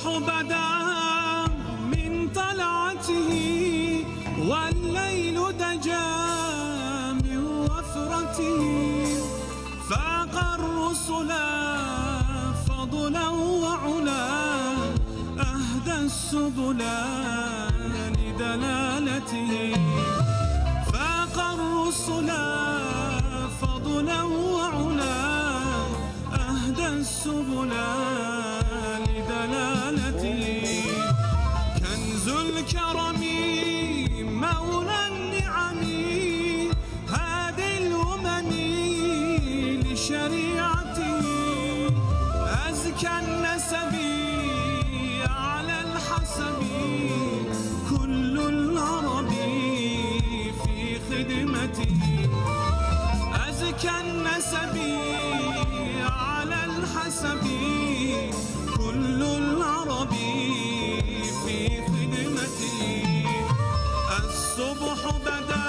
بدا من طلعته والليل دجى من وفرته، فاق الرسل فضلا وعلا، أهدى السبل لدلالته. فاق الرسل فضلا وعلا، أهدى السبل لدلالته. كنز الكرم مولى النعم، هادي الأمم لشريعته. أزكى النسب على الحسب، كل العرب في خدمته. أزكى النسب على الحسب، كل العرب في خدمته. الصبح بدا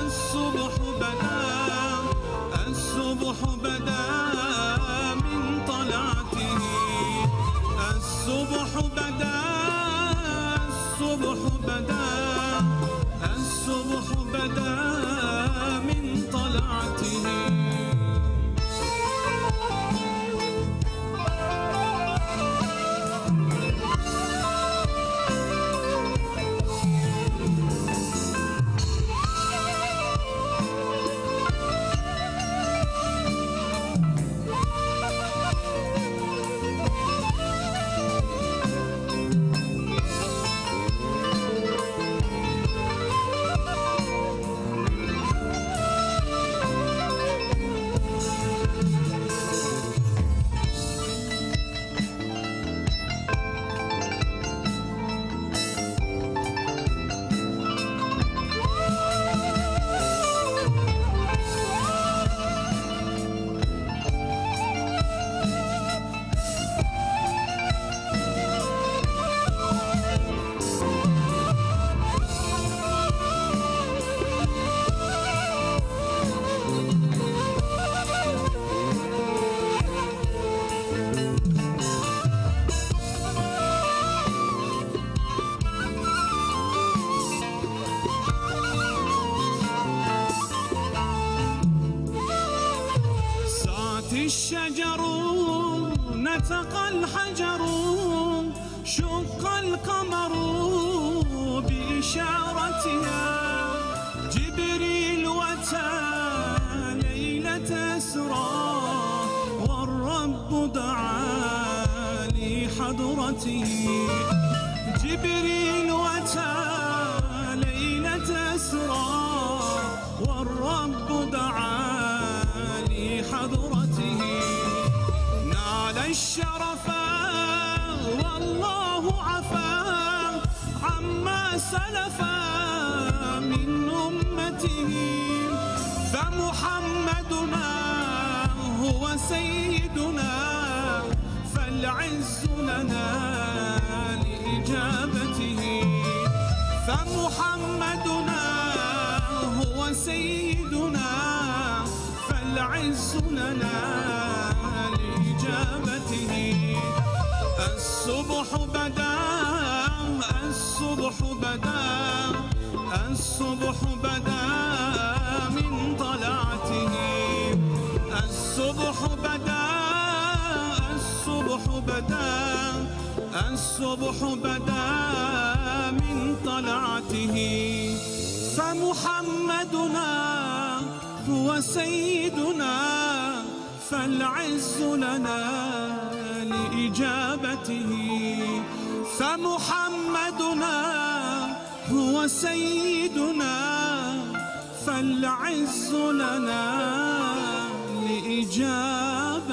الصبح بدا الصبح بدا من طلعته. الصبح بدا الصبح بدا الصبح بدا من طلعته. الشجر نتق الحجر، شق القمر بإشارتها. جبريل وتى ليلة أسرى، والرب دعا لحضرته. جبريل وتى ليلة أسرى، والرب دعا لحضرته. نال الشرف والله عفا عما سلف من أمته. فمحمدنا هو سيدنا، فالعز لنا لإجابته. فمحمدنا هو سيدنا، فالعز لنا لإجابته. الصبح بدا الصبح بدا الصبح بدا من طلعته. الصبح بدا الصبح بدا الصبح بدا من طلعته. فمحمدنا هو سيدنا، فالعز لنا لإجابته. فمحمدنا هو سيدنا، فالعز لنا لإجابته.